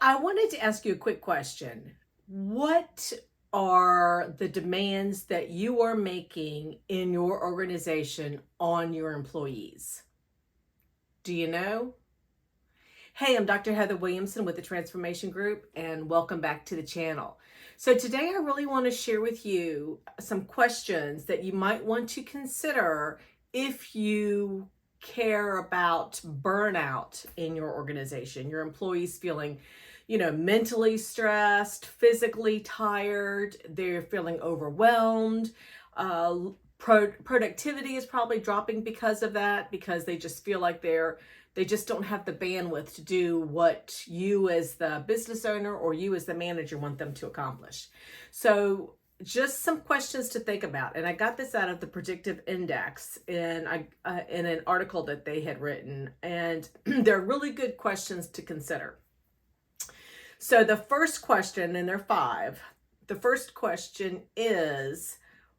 I wanted to ask you a quick question. What are the demands that you are making in your organization on your employees? Do you know? Hey, I'm Dr. Heather Williamson with the Transformation Group, and welcome back to the channel. So today I really want to share with you some questions that you might want to consider if you care about burnout in your organization, your employees feeling, mentally stressed, physically tired, they're feeling overwhelmed. Productivity is probably dropping because of that, because they just feel like they just don't have the bandwidth to do what you as the business owner or you as the manager want them to accomplish. So just some questions to think about. And I got this out of the Predictive Index in an article that they had written. And they're really good questions to consider. So the first question, and there are 5, the first question is,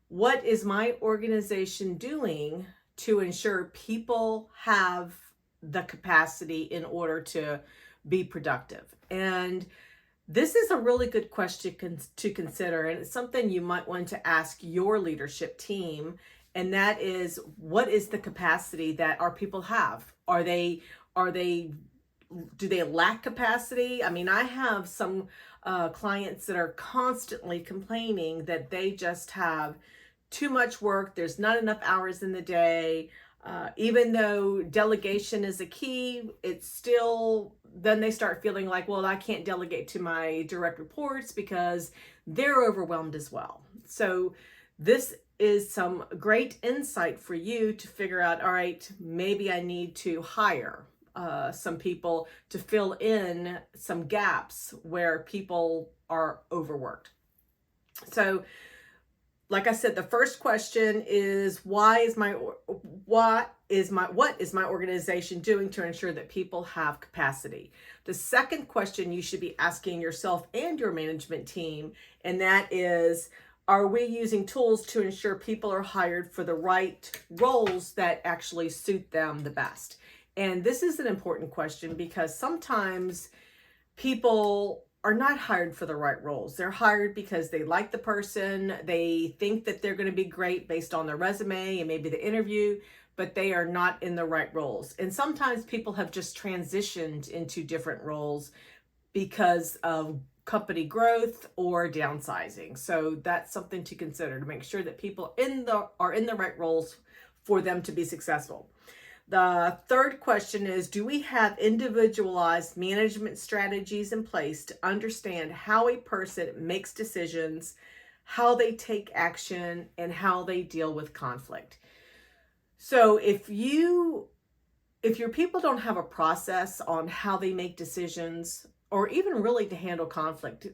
what is my organization doing to ensure people have the capacity in order to be productive? And this is a really good question to consider, and it's something you might want to ask your leadership team. And that is, what is the capacity that our people have? Do they lack capacity? I mean, I have some clients that are constantly complaining that they just have too much work. There's not enough hours in the day. Even though delegation is a key, it's still, then they start feeling like, well, I can't delegate to my direct reports because they're overwhelmed as well. So this is some great insight for you to figure out, all right, maybe I need to hire some people to fill in some gaps where people are overworked. So like I said, the first question is, what is my organization doing to ensure that people have capacity? The second question you should be asking yourself and your management team, and that is, are we using tools to ensure people are hired for the right roles that actually suit them the best? And this is an important question because sometimes people are not hired for the right roles. They're hired because they like the person. They think that they're going to be great based on their resume and maybe the interview, but they are not in the right roles. And sometimes people have just transitioned into different roles because of company growth or downsizing. So that's something to consider, to make sure that people are in the right roles for them to be successful. The third question is, do we have individualized management strategies in place to understand how a person makes decisions, how they take action, and how they deal with conflict? So if your people don't have a process on how they make decisions, or even really to handle conflict,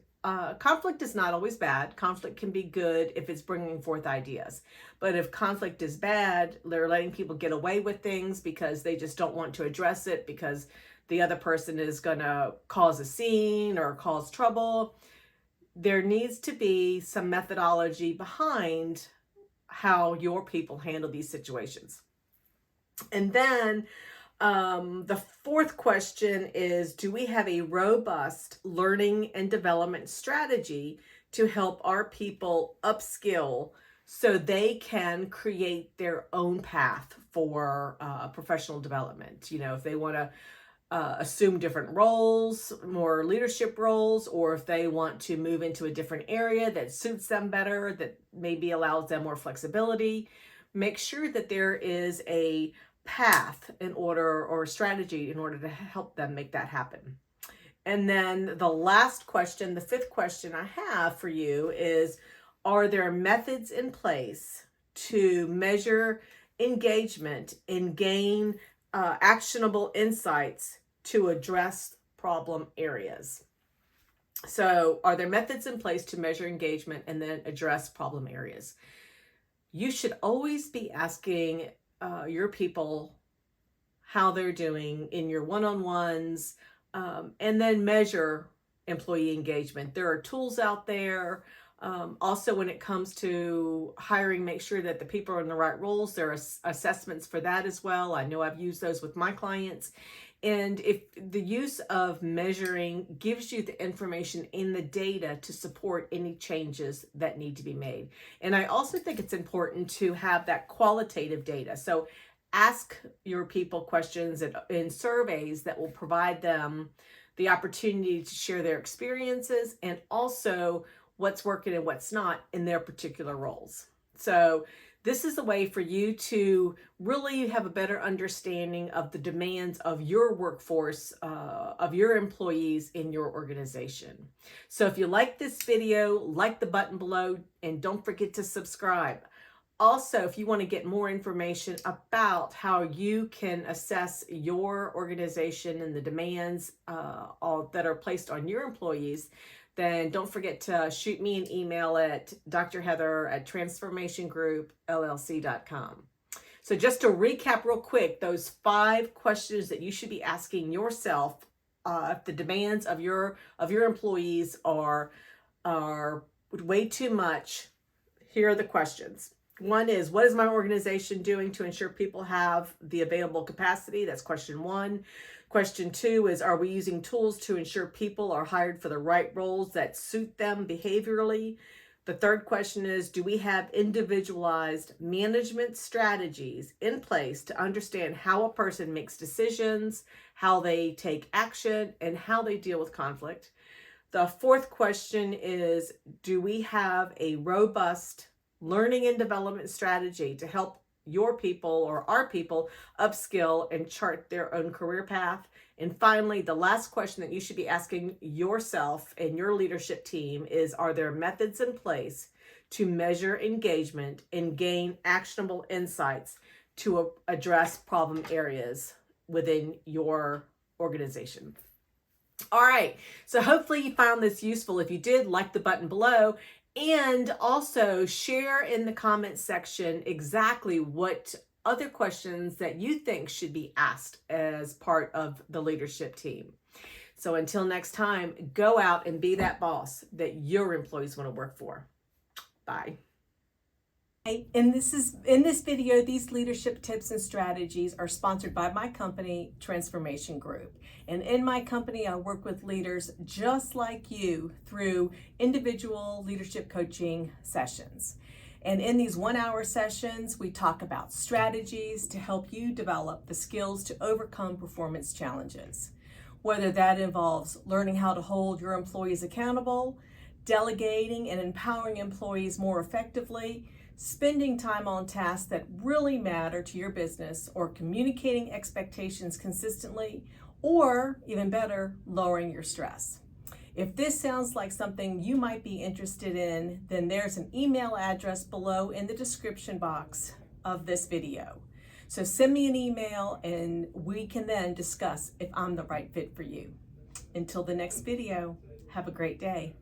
conflict is not always bad. Conflict can be good if it's bringing forth ideas. But if conflict is bad, they're letting people get away with things because they just don't want to address it because the other person is going to cause a scene or cause trouble. There needs to be some methodology behind how your people handle these situations. And then the fourth question is, do we have a robust learning and development strategy to help our people upskill so they can create their own path for professional development? If they want to assume different roles, more leadership roles, or if they want to move into a different area that suits them better, that maybe allows them more flexibility, make sure that there is a path or strategy in order to help them make that happen. And then the last question, the fifth question I have for you is, are there methods in place to measure engagement and gain actionable insights to address problem areas? So are there methods in place to measure engagement and then address problem areas? You should always be asking your people how they're doing in your one-on-ones, and then measure employee engagement. There are tools out there. Also, when it comes to hiring, make sure that the people are in the right roles. There are assessments for that as well. I know I've used those with my clients. And if the use of measuring gives you the information in the data to support any changes that need to be made. And I also think it's important to have that qualitative data. So ask your people questions in surveys that will provide them the opportunity to share their experiences and also what's working and what's not in their particular roles. So this is a way for you to really have a better understanding of the demands of your workforce, of your employees in your organization. So if you like this video, like the button below, and don't forget to subscribe. Also, if you want to get more information about how you can assess your organization and the demands that are placed on your employees, then don't forget to shoot me an email at drheather@transformationgroupllc.com. So just to recap real quick, those 5 questions that you should be asking yourself if the demands of your employees are way too much. Here are the questions. One is, what is my organization doing to ensure people have the available capacity? That's question 1. Question 2 is, are we using tools to ensure people are hired for the right roles that suit them behaviorally? The third question is, do we have individualized management strategies in place to understand how a person makes decisions, how they take action, and how they deal with conflict? The fourth question is, do we have a robust learning and development strategy to help your people or our people upskill and chart their own career path? And finally, the last question that you should be asking yourself and your leadership team is, are there methods in place to measure engagement and gain actionable insights to address problem areas within your organization? All right, so hopefully you found this useful. If you did, like the button below. And also share in the comments section exactly what other questions that you think should be asked as part of the leadership team. So until next time, go out and be that boss that your employees want to work for. Bye. In this video, these leadership tips and strategies are sponsored by my company, Transformation Group. And in my company, I work with leaders just like you through individual leadership coaching sessions. And in these 1-hour sessions, we talk about strategies to help you develop the skills to overcome performance challenges. Whether that involves learning how to hold your employees accountable, delegating and empowering employees more effectively, spending time on tasks that really matter to your business, or communicating expectations consistently, or even better, lowering your stress. If this sounds like something you might be interested in, then there's an email address below in the description box of this video. So send me an email and we can then discuss if I'm the right fit for you. Until the next video, have a great day.